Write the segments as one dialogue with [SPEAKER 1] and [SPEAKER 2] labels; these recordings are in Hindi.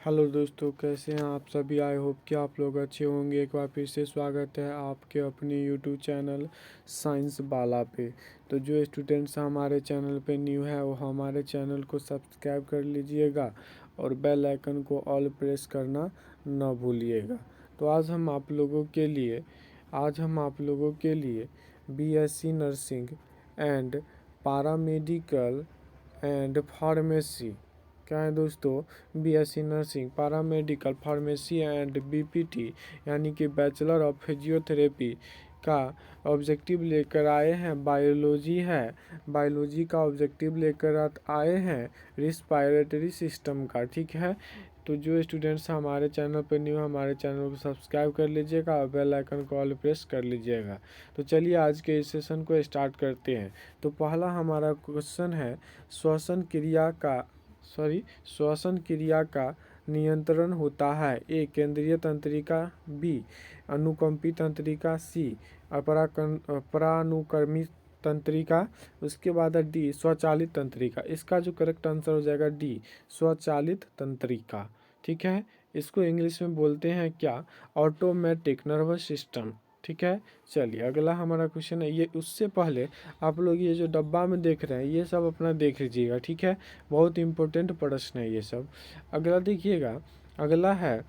[SPEAKER 1] हेलो दोस्तों, कैसे हैं आप सभी। आई होप कि आप लोग अच्छे होंगे। एक बार फिर से स्वागत है आपके अपने यूट्यूब चैनल साइंस बाला पे। तो जो स्टूडेंट्स हमारे चैनल पे न्यू है वो हमारे चैनल को सब्सक्राइब कर लीजिएगा और बेल आइकन को ऑल प्रेस करना न भूलिएगा। तो आज हम आप लोगों के लिए BSc nursing and paramedical and pharmacy, क्या है दोस्तों, BSc nursing, paramedical, pharmacy and BPT यानी कि बैचलर ऑफ फिजियोथेरेपी का ऑब्जेक्टिव लेकर आए हैं। बायोलॉजी का ऑब्जेक्टिव लेकर आए हैं रिस्पायरेटरी सिस्टम का। ठीक है, तो जो स्टूडेंट्स हमारे चैनल पर न्यू, हमारे चैनल को सब्सक्राइब कर लीजिएगा और बेल आइकन को ऑल प्रेस कर लीजिएगा। तो चलिए आज के इस सेशन को स्टार्ट करते हैं। तो पहला हमारा क्वेश्चन है श्वसन क्रिया का नियंत्रण होता है। ए केंद्रीय तंत्रिका, बी अनुकंपी तंत्रिका, सी परानुक्रमी तंत्रिका, उसके बाद है डी स्वचालित तंत्रिका। इसका जो करेक्ट आंसर हो जाएगा डी स्वचालित तंत्रिका। ठीक है, इसको इंग्लिश में बोलते हैं क्या, ऑटोमेटिक नर्वस सिस्टम। ठीक है, चलिए अगला हमारा क्वेश्चन है। ये उससे पहले आप लोग ये जो डब्बा में देख रहे हैं ये सब अपना देख लीजिएगा। ठीक है, बहुत इंपॉर्टेंट प्रश्न है ये सब। अगला देखिएगा, अगला है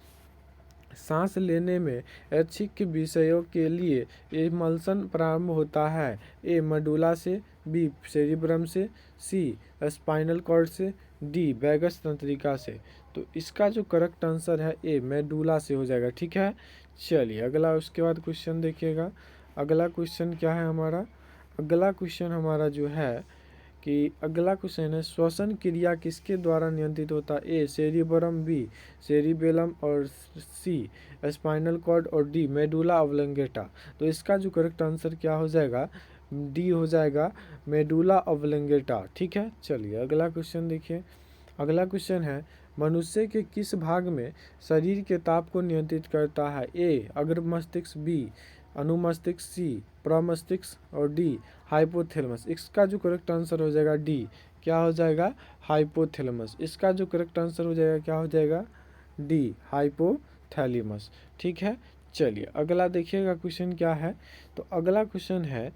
[SPEAKER 1] सांस लेने में ऐच्छिक विषयों के लिए इमल्सन प्रारंभ होता है। ए मडुला से, बी सेरिब्रम से, सी स्पाइनल कॉर्ड से, डी वैगस तंत्रिका से। तो इसका जो करेक्ट आंसर है ए मेडुला से हो जाएगा। ठीक है, चलिए अगला उसके बाद क्वेश्चन देखिएगा। अगला क्वेश्चन क्या है हमारा, अगला क्वेश्चन हमारा जो है कि अगला क्वेश्चन है श्वसन क्रिया किसके द्वारा नियंत्रित होता है। ए सेरिबरम, बी सेरिबेलम और सी स्पाइनल कॉर्ड और डी मेडुला ऑब्लंगेटा। तो इसका जो करेक्ट आंसर क्या हो जाएगा, डी हो जाएगा मेडुला ऑब्लंगेटा। ठीक है, चलिए अगला क्वेश्चन देखिए। अगला क्वेश्चन है मनुष्य के किस भाग में शरीर के ताप को नियंत्रित करता है। ए अग्र मस्तिष्क, बी अनुमस्तिष्क, सी प्रमस्तिष्क और डी हाइपोथैलेमस। इसका जो करेक्ट आंसर हो जाएगा डी, क्या हो जाएगा, हाइपोथैलेमस। इसका जो करेक्ट आंसर हो जाएगा क्या हो जाएगा, डी हाइपोथैलेमस। ठीक है, चलिए अगला देखिएगा क्वेश्चन क्या है। तो अगला क्वेश्चन है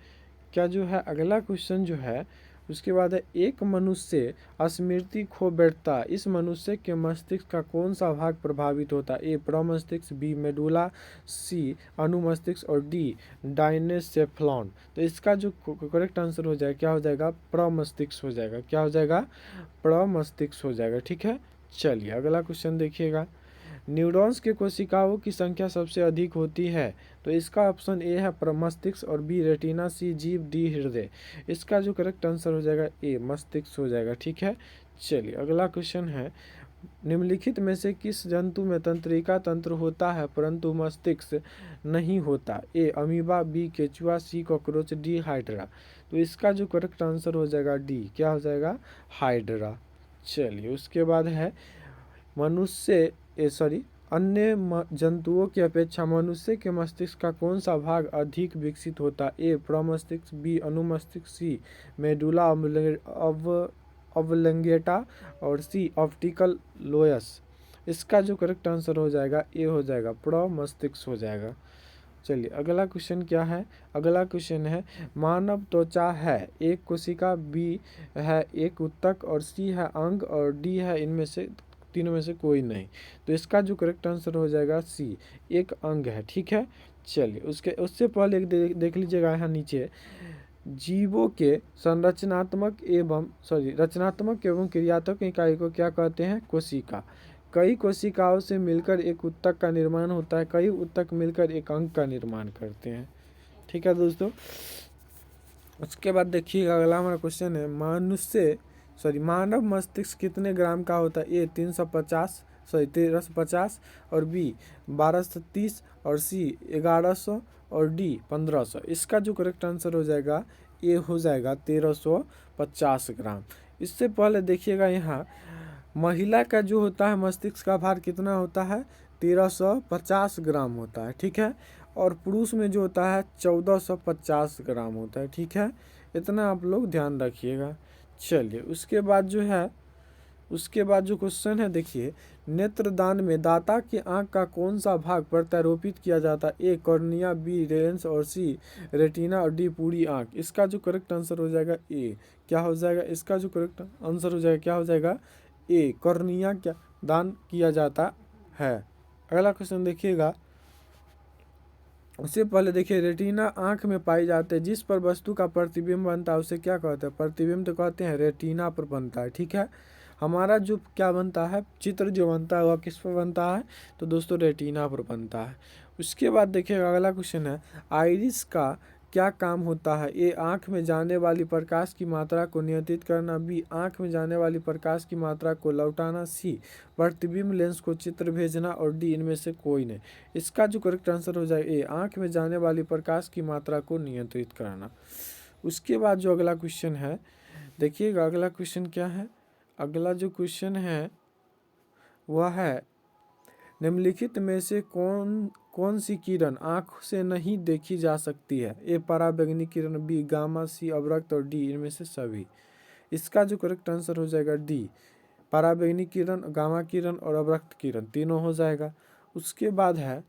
[SPEAKER 1] क्या जो है, अगला क्वेश्चन जो है उसके बाद है एक मनुष्य स्मृति खो बैठता है, इस मनुष्य के मस्तिष्क का कौन सा भाग प्रभावित होता है। ए प्रमस्तिष्क, बी मेडुला, सी अनुमस्तिष्क और डी डायनेसेफ्लॉन। तो इसका जो करेक्ट आंसर हो जाएगा क्या हो जाएगा, प्रमस्तिष्क हो जाएगा। क्या हो जाएगा, प्रमस्तिष्क हो जाएगा। ठीक है, चलिए अगला क्वेश्चन देखिएगा। न्यूरॉन्स के कोशिकाओं की संख्या सबसे अधिक होती है। तो इसका ऑप्शन ए है मस्तिष्क और बी रेटिना, सी जीव, डी हृदय। इसका जो करेक्ट आंसर हो जाएगा ए मस्तिष्क हो जाएगा। ठीक है, चलिए अगला क्वेश्चन है निम्नलिखित में से किस जंतु में तंत्रिका तंत्र होता है परंतु मस्तिष्क नहीं होता। ए अमीबा, बी केचुआ, सी कॉकरोच, डी हाइड्रा। तो इसका जो करेक्ट आंसर हो जाएगा डी, क्या हो जाएगा, हाइड्रा। चलिए उसके बाद है अन्य जंतुओं की अपेक्षा मनुष्य के मस्तिष्क का कौन सा भाग अधिक विकसित होता है। ए प्रमस्तिष्क, बी अनुमस्तिष्क, सी मेडुला ऑब्लंगेटा और सी ऑप्टिकल लोयस। इसका जो करेक्ट आंसर हो जाएगा ए हो जाएगा, प्रमस्तिष्क हो जाएगा। चलिए अगला क्वेश्चन क्या है, अगला क्वेश्चन है मानव त्वचा है एक कोशिका, बी है एक उत्तक और सी है अंग और डी है इनमें से तीनों में से कोई नहीं। तो इसका जो करेक्ट आंसर हो जाएगा सी एक अंग है। ठीक है, चलिए उससे पहले एक देख लीजिएगा यहाँ नीचे, जीवों के रचनात्मक एवं क्रियात्मक इकाई को क्या कहते हैं, कोशिका। कई कोशिकाओं से मिलकर एक उत्तक का निर्माण होता है, कई उत्तक मिलकर एक अंग का निर्माण करते हैं। ठीक है दोस्तों, उसके बाद देखिएगा अगला हमारा क्वेश्चन है मानव मस्तिष्क कितने ग्राम का होता है। ए 1350 और बी 1230 और सी 1100 और डी 1500। इसका जो करेक्ट आंसर हो जाएगा ए हो जाएगा 1350 ग्राम। इससे पहले देखिएगा यहाँ महिला का जो होता है मस्तिष्क का भार कितना होता है, 1350 ग्राम होता है। ठीक है, और पुरुष में जो होता है 1450 ग्राम होता है। ठीक है, इतना आप लोग ध्यान रखिएगा। चलिए उसके बाद जो है उसके बाद जो क्वेश्चन है देखिए, नेत्रदान में दाता के आंख का कौन सा भाग प्रत्यारोपित किया जाता है? ए कॉर्निया, बी लेंस और सी रेटिना और डी पूरी आंख। इसका जो करेक्ट आंसर हो जाएगा ए, क्या हो जाएगा? इसका जो करेक्ट आंसर हो जाएगा क्या हो जाएगा? ए कॉर्निया क्या दान किया जाता है। अगला क्वेश्चन देखिएगा, उससे पहले देखिए, रेटिना आंख में पाई जाते हैं, जिस पर वस्तु का प्रतिबिंब बनता है उसे क्या कहते हैं? प्रतिबिंब तो कहते हैं, रेटिना पर बनता है। ठीक है, हमारा जो क्या बनता है, चित्र जो बनता है वह किस पर बनता है? तो दोस्तों रेटिना पर बनता है। उसके बाद देखिएगा अगला क्वेश्चन है, आइरिस का क्या काम होता है? ए आंख में जाने वाली प्रकाश की मात्रा को नियंत्रित करना, बी आंख में जाने वाली प्रकाश की मात्रा को लौटाना, सी प्रतिबिंब लेंस को चित्र भेजना और डी इनमें से कोई नहीं। इसका जो करेक्ट आंसर हो जाए ए आंख में जाने वाली प्रकाश की मात्रा को नियंत्रित करना। उसके बाद जो अगला क्वेश्चन है देखिएगा, अगला क्वेश्चन क्या है? अगला जो क्वेश्चन है वह है, निम्नलिखित में से कौन कौन सी किरण आँख से नहीं देखी जा सकती है? ए पराबैंगनी किरण, बी गामा, सी अवरक्त और डी इनमें से सभी। इसका जो करेक्ट आंसर हो जाएगा डी, पराबैंगनी किरण, गामा किरण और अवरक्त किरण तीनों हो जाएगा। उसके बाद है,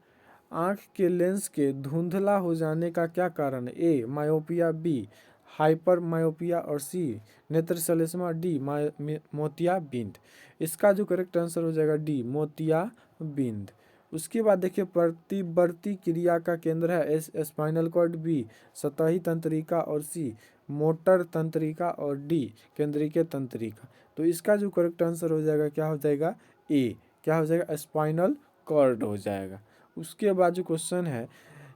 [SPEAKER 1] आँख के लेंस के धुंधला हो जाने का क्या कारण है? ए मायोपिया, बी हाइपर मायोपिया और सी नेत्रश्लेष्मा, डी मोतियाबिंद। इसका जो करेक्ट आंसर हो जाएगा डी मोतियाबिंद। उसके बाद देखिए, प्रतिवर्ती क्रिया का केंद्र है एस स्पाइनल कॉर्ड, बी सतही तंत्रिका और सी मोटर तंत्रिका और डी केंद्रीय तंत्रिका। तो इसका जो करेक्ट आंसर हो जाएगा क्या हो जाएगा? ए, क्या हो जाएगा? स्पाइनल कॉर्ड हो जाएगा। उसके बाद जो क्वेश्चन है,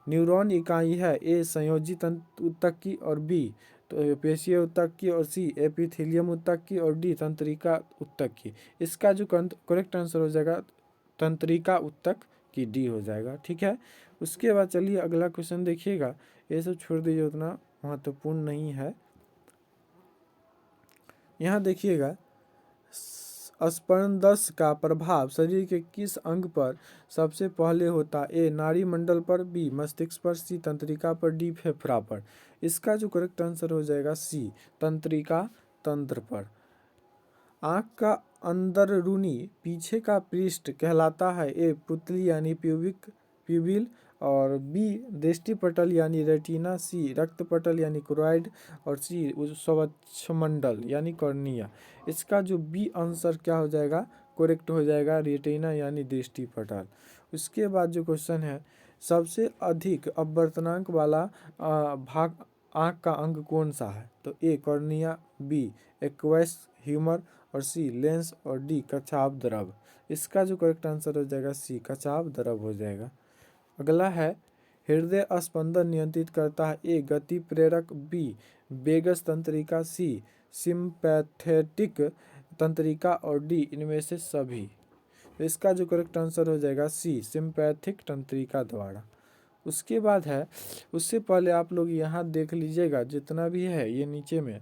[SPEAKER 1] न्यूरॉन इकाई है? ए संयोजी ऊतक की और बी तो पेशीय ऊतक की और सी एपिथेलियम ऊतक की और डी तंत्रिका ऊतक की। इसका जो करेक्ट आंसर हो जाएगा तंत्रिका ऊतक की, डी हो जाएगा। ठीक है, उसके बाद चलिए अगला क्वेश्चन देखिएगा, ये सब छोड़ दीजिए, उतना महत्वपूर्ण नहीं है। यहाँ देखिएगा, स्पर्शदंश का प्रभाव शरीर के किस अंग पर सबसे पहले होता है? ए नाड़ी मंडल पर, बी मस्तिष्क पर, सी तंत्रिका पर, डी फेफड़ा पर। इसका जो करेक्ट आंसर हो जाएगा सी तंत्रिका तंत्र पर। आँख का अंदरूनी पीछे का पृष्ठ कहलाता है? ए पुतली यानी प्यूबिल और बी दृष्टिपटल यानी रेटिना, सी रक्तपटल यानी क्रोइड और सी स्वच्छमंडल यानी कॉर्निया। इसका जो बी आंसर क्या हो जाएगा? करेक्ट हो जाएगा रेटिना यानी दृष्टिपटल। उसके बाद जो क्वेश्चन है, सबसे अधिक अपवर्तनांक वाला भाग आँख का अंग कौन सा है? तो ए कॉर्निया, बी एक्वस ह्यूमर और सी लेंस और डी कच्छाप द्रव। इसका जो करेक्ट आंसर हो जाएगा सी कच्छाप द्रव हो जाएगा। अगला है, हृदय स्पंदन नियंत्रित करता है? ए गति प्रेरक, बी वेगस तंत्रिका, सी सिंपैथेटिक तंत्रिका और डी इनमें से सभी। इसका जो करेक्ट आंसर हो जाएगा सी सिंपैथिक तंत्रिका द्वारा। उसके बाद है, उससे पहले आप लोग यहाँ देख लीजिएगा जितना भी है ये नीचे में।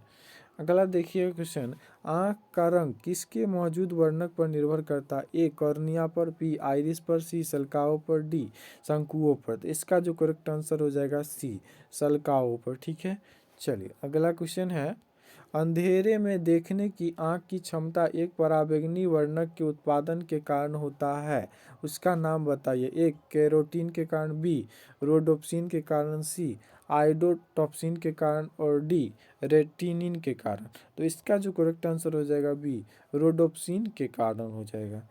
[SPEAKER 1] अगला देखिए क्वेश्चन, आँख का रंग किसके मौजूद वर्णक पर निर्भर करता है? ए कॉर्निया पर, बी आइरिस पर, सी सल्काओं पर, डी शंकुओं पर। तो इसका जो करेक्ट आंसर हो जाएगा सी सल्काओं पर। ठीक है, चलिए अगला क्वेश्चन है, अंधेरे में देखने की आँख की क्षमता एक पराबैंगनी वर्णक के उत्पादन के कारण होता है, उसका नाम बताइए। ए कैरोटीन के कारण, बी रोडोप्सिन के कारण, सी आइडोटॉप्सिन के कारण और डी रेटिनिन के कारण। तो इसका जो करेक्ट आंसर हो जाएगा बी रोडोप्सिन के कारण हो जाएगा।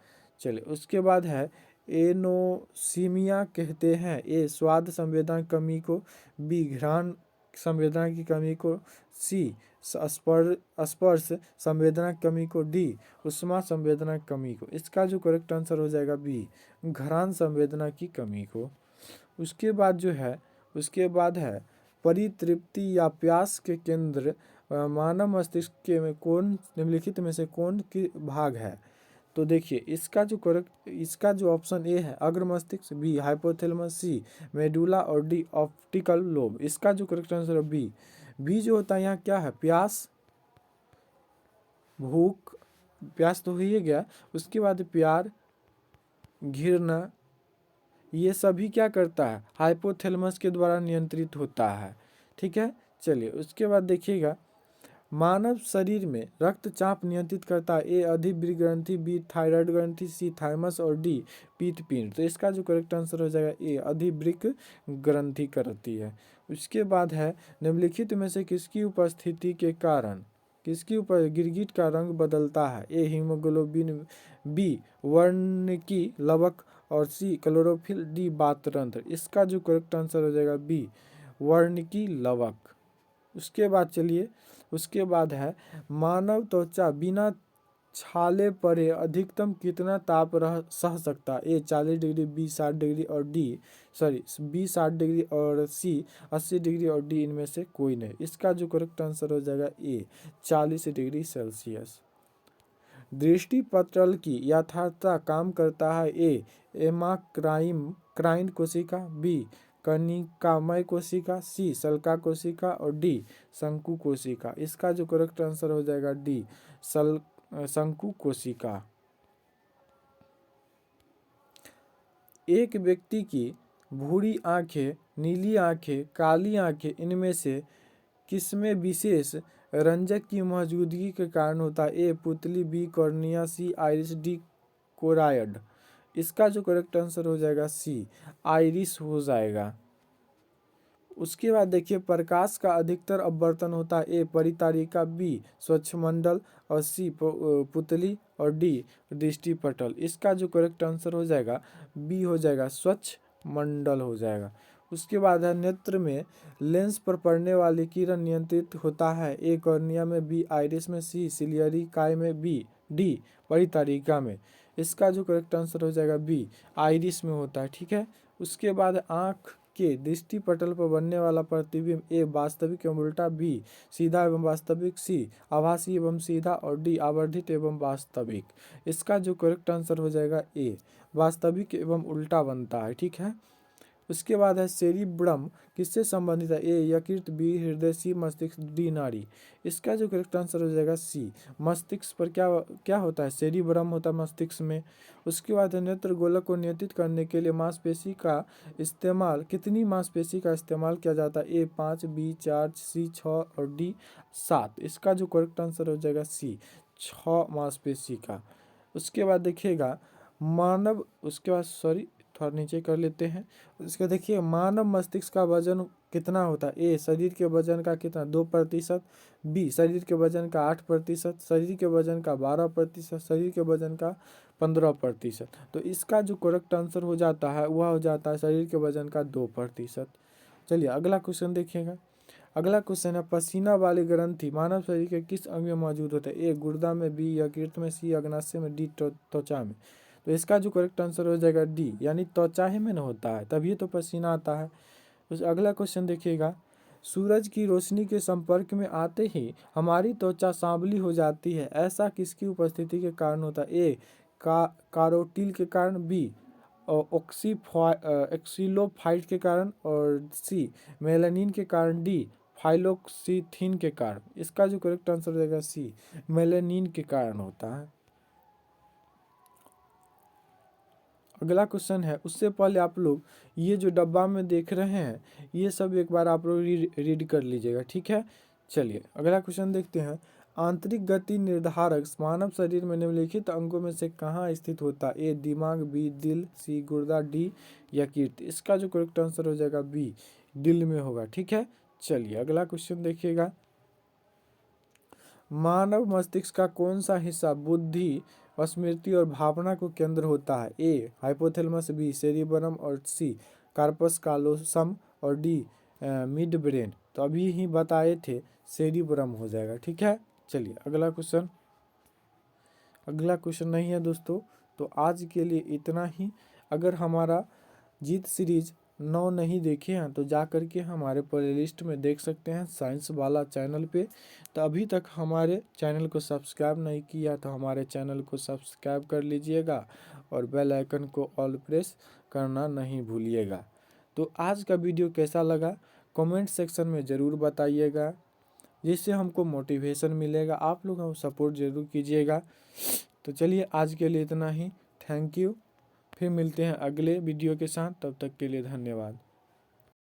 [SPEAKER 1] चलिए उसके बाद है, एनोसीमिया कहते हैं? ए स्वाद संवेदना की कमी को, बी घ्राण संवेदना की कमी को, सी स्पर्श संवेदना की कमी को, डी उष्मा संवेदना की कमी को। इसका जो करेक्ट आंसर हो जाएगा बी घ्राण संवेदना की कमी को। उसके बाद जो है, उसके बाद है, परितृप्ति या प्यास के केंद्र मानव मस्तिष्क के में कौन निम्नलिखित में से कौन की भाग है? तो देखिए इसका जो ऑप्शन ए है अग्र मस्तिष्क, बी हाइपोथैलेमस, सी मेडुला और डी ऑप्टिकल लोब। इसका जो करेक्ट आंसर है बी। बी जो होता है यहाँ क्या है? प्यास, भूख, प्यास तो ही गया, उसके बाद प्यार, घृणा, ये सभी क्या करता है? हाइपोथैलेमस के द्वारा नियंत्रित होता है। ठीक है, चलिए उसके बाद देखिएगा, मानव शरीर में रक्तचाप नियंत्रित करता है? ए अधिवृक्क ग्रंथि, बी थायराइड ग्रंथि, सी थाइमस और डी पीतपिंड। तो इसका जो करेक्ट आंसर हो जाएगा ए अधिवृक्क ग्रंथि करती है। उसके बाद है निम्नलिखित में से किसकी उपस्थिति के कारण किसकी ऊपर गिरगिट का रंग बदलता है? ए हीमोग्लोबिन, बी वर्णकी लवक और सी क्लोरोफिल, डी बातरंत्र। इसका जो करेक्ट आंसर हो जाएगा बी वर्णकी लवक। उसके बाद है मानव त्वचा बिना छाले पड़े अधिकतम कितना ताप सह सकता है? ए 40 डिग्री, बी 60 डिग्री और बी 60 डिग्री और सी 80 डिग्री और डी इनमें से कोई नहीं। इसका जो करेक्ट आंसर हो जाएगा ए 40 डिग्री सेल्सियस। दृष्टिपटल की यथार्थता काम करता है? ए एमाक्राइन कोशिका, बी कनिकामय कोशिका, सी सल्का कोशिका और डी शंकु कोशिका। इसका जो करेक्ट आंसर हो जाएगा डी शंकु कोशिका। एक व्यक्ति की भूरी आंखें, नीली आंखें, काली आंखें इनमें से किसमें विशेष रंजक की मौजूदगी के कारण होता है? ए पुतली, बी कॉर्निया, सी आइरिस, डी कोरायड। इसका जो करेक्ट आंसर हो जाएगा सी आइरिस हो जाएगा। उसके बाद देखिए प्रकाश का अधिकतर अपवर्तन होता है? ए परितारिका, बी स्वच्छमंडल और सी पुतली और डी दृष्टिपटल। इसका जो करेक्ट आंसर हो जाएगा बी हो जाएगा स्वच्छ मंडल हो जाएगा। उसके बाद है नेत्र में लेंस पर पड़ने वाली किरण नियंत्रित होता है? ए कॉर्निया में, बी आइरिस में, सी सिलियरी काय में, बी डी परितारिका में। इसका जो करेक्ट आंसर हो जाएगा बी आइरिस में होता है। ठीक है। उसके बाद आँख के दृष्टिपटल पर बनने वाला प्रतिबिंब? ए वास्तविक एवं उल्टा, बी सीधा एवं वास्तविक, सी आभासी एवं सीधा और डी आवर्धित एवं वास्तविक। इसका जो करेक्ट आंसर हो जाएगा ए वास्तविक एवं उल्टा बनता है। ठीक है। उसके बाद है सेरिब्रम किससे संबंधित है? ए यकृत, बी हृदय, सी मस्तिष्क, डी नाड़ी। इसका जो करेक्ट आंसर हो जाएगा सी मस्तिष्क पर क्या होता है? सेरिब्रम होता है मस्तिष्क में। उसके बाद है नेत्र गोलक को नियंत्रित करने के लिए कितनी मांसपेशी का इस्तेमाल किया जाता है? ए 5, बी 4, सी 6 और डी 7। इसका जो करेक्ट आंसर हो जाएगा सी 6 मांसपेशी का। उसके बाद देखिएगा थोड़ा नीचे कर लेते हैं। इसका देखिए मानव मस्तिष्क का वजन कितना होता है? ए शरीर के वजन का कितना 2%, बी शरीर के वजन का 8%, शरीर के वजन का 12%, शरीर के वजन का 15%। तो इसका जो करेक्ट आंसर हो जाता है वह हो जाता है शरीर के वजन का 2%। चलिए अगला क्वेश्चन देखिएगा। अगला क्वेश्चन है पसीना वाली ग्रंथि मानव शरीर के किस अंग में मौजूद होता है? ए गुर्दा में, बी यकृत में, सी अग्नाशय में, डी त्वचा में। तो इसका जो करेक्ट आंसर हो जाएगा डी यानी त्वचा ही में न होता है, तभी तो पसीना आता है। उस अगला क्वेश्चन देखिएगा। सूरज की रोशनी के संपर्क में आते ही हमारी त्वचा सांवली हो जाती है, ऐसा किसकी उपस्थिति के कारण होता है? ए कारोटिल के कारण, बी ऑक्सीलोफाइट के कारण और सी मेलानिन के कारण, डी फाइलोक्सीथिन के कारण। इसका जो करेक्ट आंसर हो जाएगा सी मेलानिन के कारण होता है। अगला क्वेश्चन है उससे पहले आप लोग ये जो डब्बा में देख रहे हैं ये सब एक बार आप लोग रीड कर लीजिएगा। ठीक है। चलिए अगला क्वेश्चन देखते हैं। आंतरिक गति निर्धारक मानव शरीर में निम्नलिखित अंगों में से कहाँ स्थित होता है? ए दिमाग, बी दिल, सी गुर्दा, डी यकृत। इसका जो करेक्ट आंसर हो जाएगा बी दिल में होगा। ठीक है। चलिए अगला क्वेश्चन देखिएगा। मानव मस्तिष्क का कौन सा हिस्सा बुद्धि, स्मृति और भावना को केंद्र होता है? ए हाइपोथैलेमस, बी सेरिबरम और सी कार्पस कालोसम और डी मिड ब्रेन। तो अभी ही बताए थे सेरिबरम हो जाएगा। ठीक है। चलिए अगला क्वेश्चन नहीं है दोस्तों, तो आज के लिए इतना ही। अगर हमारा जीत सीरीज 9 नहीं देखे हैं तो जा कर के हमारे प्लेलिस्ट में देख सकते हैं साइंस वाला चैनल पे। तो अभी तक हमारे चैनल को सब्सक्राइब नहीं किया तो हमारे चैनल को सब्सक्राइब कर लीजिएगा और बेल आइकन को ऑल प्रेस करना नहीं भूलिएगा। तो आज का वीडियो कैसा लगा कमेंट सेक्शन में ज़रूर बताइएगा, जिससे हमको मोटिवेशन मिलेगा। आप लोग हम सपोर्ट ज़रूर कीजिएगा। तो चलिए आज के लिए इतना ही। Thank you. फिर मिलते हैं अगले वीडियो के साथ, तब तक के लिए धन्यवाद।